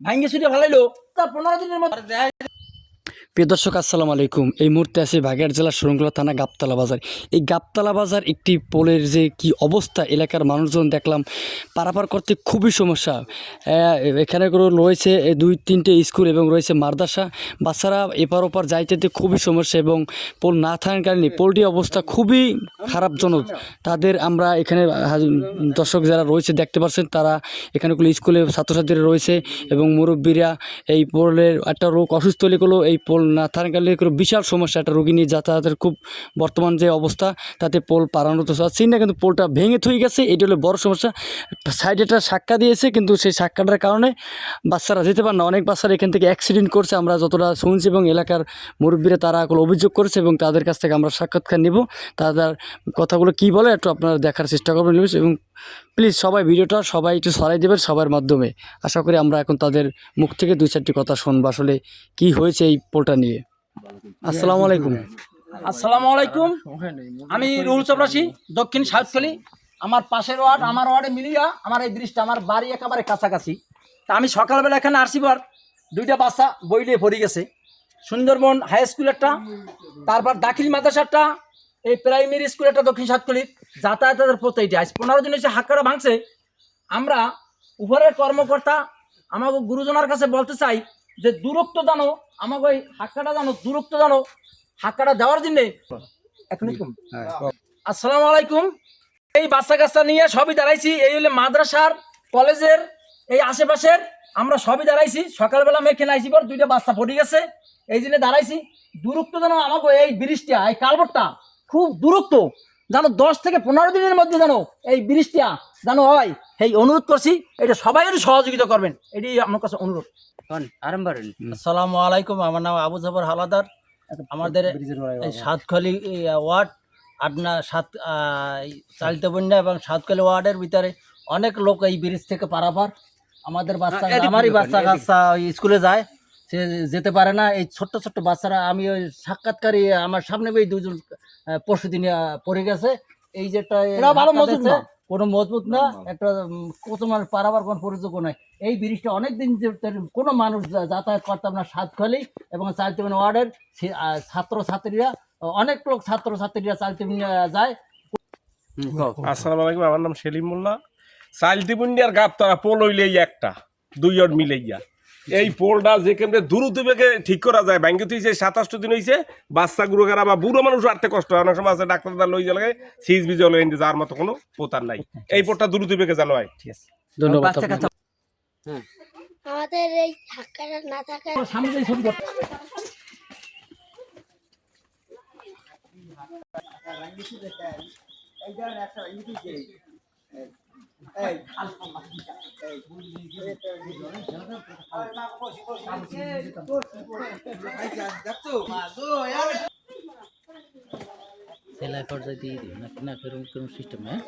ভাঙ্গে ছুটে ভালাইলো তার 15 দিনের মধ্যে। প্রিয় দর্শক আসসালামু আলাইকুম। এই মুহূর্তে আছি বাগেরহাট জেলার শরণখোলা থানা গাবতলা বাজার। এই গাবতলা বাজার একটি পোলের যে কি অবস্থা, এলাকার মানুষজন দেখলাম পারাপার করতে খুবই সমস্যা। এখানে করে রয়েছে 2-3টে স্কুল এবং রয়েছে মাদ্রাসা, বাচ্চারা এপার ওপার যাইতে খুবই সমস্যা এবং পোল না থাকার কারণে পোলটির অবস্থা খুবই খারাপজনক। তাদের আমরা এখানে দর্শক যারা রয়েছে দেখতে পাচ্ছেন, তারা এখানেগুলো স্কুলে ছাত্রছাত্রীরা রয়েছে এবং মুরব্বীরা এই পোলের একটা রোগ অসুস্থ হলে গেলো এই পোল না থাকালে বিশাল সমস্যা। একটা রোগী নিয়ে যাতায়াতের খুব বর্তমান যে অবস্থা, তাতে পোল পারানো তো চাচ্ছি না, কিন্তু পোলটা ভেঙে থয়ে গেছে, এটি হলো বড় সমস্যা। সাইডে একটা সাক্কা দিয়েছে, কিন্তু সেই সাক্কাটার কারণে বাচ্চারা যেতে পারে না। অনেক বাচ্চারা এখান থেকে অ্যাক্সিডেন্ট করছে, আমরা যতটা শুনছি, এবং এলাকার মুরব্বীরা তারা অভিযোগ করেছে এবং তাদের কাছ থেকে আমরা সাক্ষাৎকার নেব। তাদের কথাগুলো কী বলে একটু আপনারা দেখার চেষ্টা করবেন এবং প্লিজ সবাই ভিডিওটা সবাই একটু ছড়াই দেবেন সবার মাধ্যমে। আশা করি আমরা এখন তাদের মুখ থেকে 2-4টি কথা শুনবো আসলে কি হয়েছে এই পোলটা নিয়ে। আসসালামু আলাইকুম। আসসালামু আলাইকুম। আমি রুহুল চপরাসি, দক্ষিণ সাউথখালী। আমার পাশের ওয়ার্ড, আমার ওয়ার্ডে মিলিয়া আমার এই ব্রিজটা, আমার বাড়ি একেবারে কাছাকাছি। তা আমি সকালবেলা এখানে আসি পর 2টা বাচ্চা বইলে পড়ে গেছে। সুন্দরবন হাই স্কুলেরটা, তারপর দাখিল মাদ্রাসারটা, এই প্রাইমারি স্কুলেরটা দক্ষিণ সাউথখালী। যাতায়াতের প্রত্যেকটি আজ 15 দিন হচ্ছে হাক্কাটা ভাঙছে। আমরা উপরের কর্মকর্তা আমাকে গুরুজনের কাছে বলতে চাই যে দূরত্ব জানো, আমাকে ওই হাক্কাটা জানো, দূরত্ব জানো, হাক্কাটা দেওয়ার জন্যে। আসসালামু আলাইকুম। এই বাচ্চা কাচ্চা নিয়ে সবই দাঁড়াইছি, এই হলে মাদ্রাসার কলেজের এই আশেপাশের আমরা সবই দাঁড়াইছি। সকালবেলা আমি এখানে আইসি পর 2টা বাচ্চা পড়ে গেছে, এই জন্য দাঁড়াইছি। দূরত্ব জানো আমাকে এই ব্রিজটা, এই কালভার্টটা খুব দূরত্ব জানো, 10 থেকে 15 দিনের মধ্যে জানো এই ব্রিজটা জানো হয়। এই অনুরোধ করছি, এটা সবাই একটু সহযোগিতা করবেন, এটি আমার কাছে অনুরোধ। আসসালামু আলাইকুম। আমার নাম আবু জাফর হালাদার। আমাদের এই সাতখালি ওয়ার্ড আপনার চালিতবন্যা এবং সাতখালি ওয়ার্ডের ভিতরে অনেক লোক এই ব্রিজ থেকে পারাপার। আমাদের বাচ্চা, আমারই বাচ্চা কাচ্চা ওই স্কুলে যায়, সে যেতে পারে না। এই ছোট্ট ছোট্ট বাচ্চারা, আমি ওই সাক্ষাৎকারী আমার সামনে ওই 2জন পরশুদিন পড়ে গেছে। এই যেটা ভালো মজবুত না, কোনো মজবুত না, একটা কত মানুষ পারাবার কোনো পরিযোগ্য নয়। এই ব্রিজটা অনেকদিন কোনো মানুষ যাতায়াত করতাম না সাতখালি এবং চালিতবন্যা ওয়ার্ডের ছাত্রছাত্রীরা, অনেক লোক ছাত্রছাত্রীরা চালিতবন্যা যায়। আসসালামু আলাইকুম। আমার নাম সেলিম মোল্লা। চালিতবন্যার গাবতলা পোল হইলে একটা 2 ওয়ার্ড মিলাইয়া এই পোলটা যেখানে দ্রুত বেগে ঠিক করা যায়। ব্যাংকে তুই 27 দিন হয়েছে, বাচ্চা গুরুগারা বা বুড়ো মানুষ আটতে কষ্ট হয়, অনেক সময় আছে ডাক্তার লই লাগে সিএসবি জলে যাওয়ার মতো কোনো পোতার নাই। এই পোলটা দ্রুত বেগে জানো হয়। ঠিক আছে, ধন্যবাদ। আমাদের এই হাক্কাটা না থাকায় সামনে ছবি সেলাই পর্যায়ে দিয়ে দিই না, কিরকম সিস্টেম। হ্যাঁ।